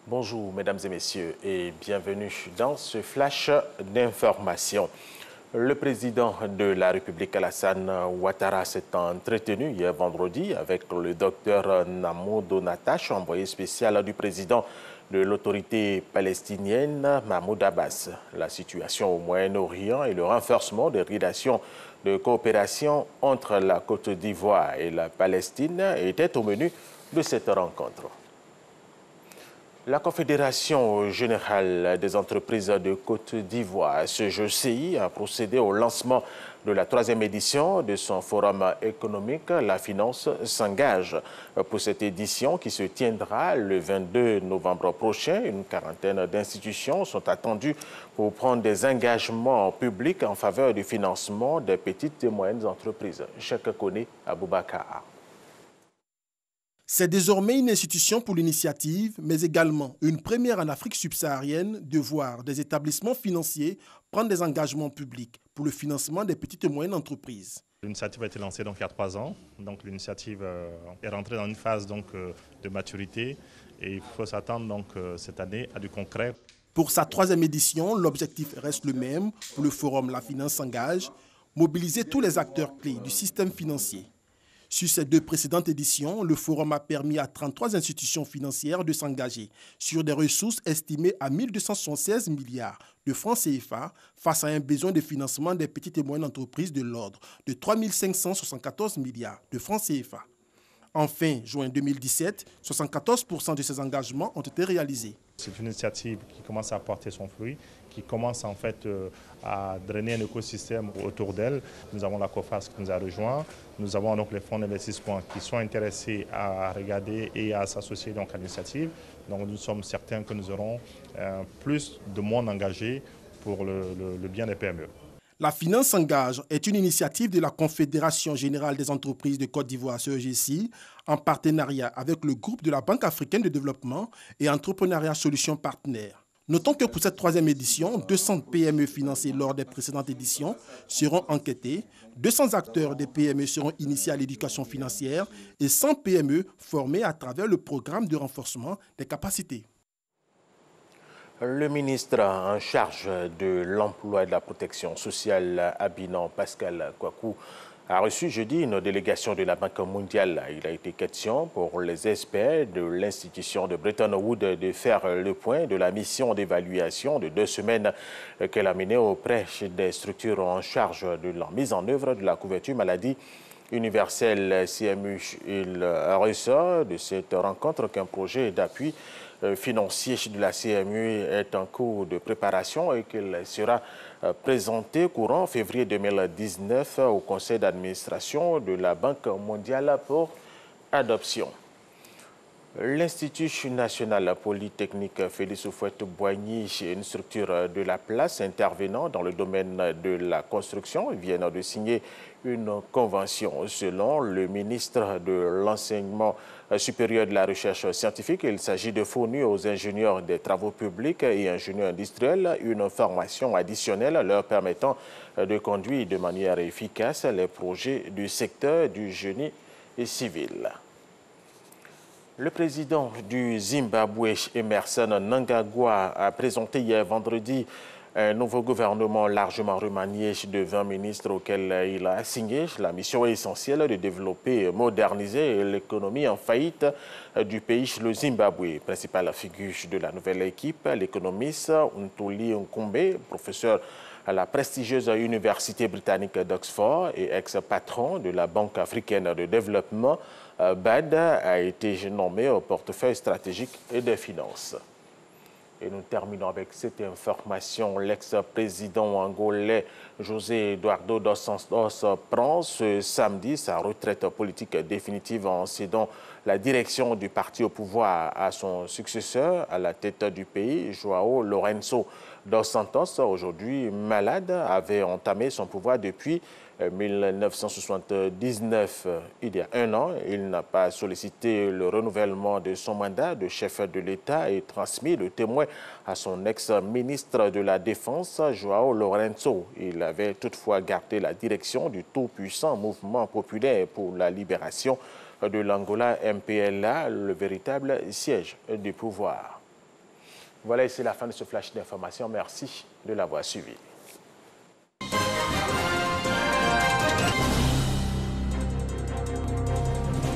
Bonjour mesdames et messieurs et bienvenue dans ce flash d'information. Le président de la République Alassane Ouattara s'est entretenu hier vendredi avec le docteur Namoud Natache, envoyé spécial du président de l'autorité palestinienne Mahmoud Abbas. La situation au Moyen-Orient et le renforcement des relations de coopération entre la Côte d'Ivoire et la Palestine étaient au menu de cette rencontre. La Confédération générale des entreprises de Côte d'Ivoire, CGCI, a procédé au lancement de la 3e édition de son forum économique La Finance s'engage. Pour cette édition qui se tiendra le 22 novembre prochain, une quarantaine d'institutions sont attendues pour prendre des engagements publics en faveur du financement des petites et moyennes entreprises. Chacun connaît Aboubakar. C'est désormais une institution pour l'initiative, mais également une première en Afrique subsaharienne de voir des établissements financiers prendre des engagements publics pour le financement des petites et moyennes entreprises. L'initiative a été lancée il y a 3 ans. L'initiative est rentrée dans une phase de maturité et il faut s'attendre cette année à du concret. Pour sa 3e édition, l'objectif reste le même pour le forum La Finance s'engage, mobiliser tous les acteurs clés du système financier. Sur ces 2 précédentes éditions, le forum a permis à 33 institutions financières de s'engager sur des ressources estimées à 1 276 milliards de francs CFA face à un besoin de financement des petites et moyennes entreprises de l'ordre de 3 574 milliards de francs CFA. En fin juin 2017, 74% de ces engagements ont été réalisés. C'est une initiative qui commence à porter son fruit, qui commence en fait à drainer un écosystème autour d'elle. Nous avons la COFAS qui nous a rejoints, nous avons donc les fonds d'investissement qui sont intéressés à regarder et à s'associer à l'initiative. Donc nous sommes certains que nous aurons plus de monde engagé pour le bien des PME. La Finance s'engage est une initiative de la Confédération générale des entreprises de Côte d'Ivoire, CEGCI, en partenariat avec le groupe de la Banque africaine de développement et Entrepreneuriat Solutions Partenaires. Notons que pour cette 3e édition, 200 PME financées lors des précédentes éditions seront enquêtées, 200 acteurs des PME seront initiés à l'éducation financière et 100 PME formés à travers le programme de renforcement des capacités. Le ministre en charge de l'emploi et de la protection sociale, Abinan Pascal Kwaku, a reçu jeudi une délégation de la Banque mondiale. Il a été question pour les experts de l'institution de Bretton Woods de faire le point de la mission d'évaluation de 2 semaines qu'elle a menée auprès des structures en charge de la mise en œuvre de la couverture maladie universelle CMU. Il ressort de cette rencontre qu'un projet d'appui financier de la CMU est en cours de préparation et qu'il sera présenté courant février 2019 au conseil d'administration de la Banque mondiale pour adoption. L'Institut national polytechnique Félix Houphouët-Boigny, une structure de la place intervenant dans le domaine de la construction, vient de signer une convention. Selon le ministre de l'Enseignement supérieur de la recherche scientifique, il s'agit de fournir aux ingénieurs des travaux publics et ingénieurs industriels une formation additionnelle leur permettant de conduire de manière efficace les projets du secteur du génie civil. Le président du Zimbabwe, Emmerson Mnangagwa, a présenté hier vendredi un nouveau gouvernement largement remanié de 20 ministres auquel il a assigné la mission essentielle de développer et moderniser l'économie en faillite du pays, le Zimbabwe. Principale figure de la nouvelle équipe, l'économiste Ntuli Nkumbe, professeur à la prestigieuse université britannique d'Oxford et ex-patron de la Banque africaine de développement, BAD, a été nommé au portefeuille stratégique et des finances. Et nous terminons avec cette information. L'ex-président angolais José Eduardo dos Santos prend ce samedi sa retraite politique définitive en cédant la direction du parti au pouvoir à son successeur à la tête du pays, João Lourenço dos Santos, aujourd'hui malade, avait entamé son pouvoir depuis 1979. Il y a 1 an, il n'a pas sollicité le renouvellement de son mandat de chef de l'État et transmis le témoin à son ex-ministre de la Défense, João Lourenço. Il avait toutefois gardé la direction du tout-puissant mouvement populaire pour la libération de l'Angola, MPLA, le véritable siège du pouvoir. Voilà, c'est la fin de ce flash d'information. Merci de l'avoir suivi.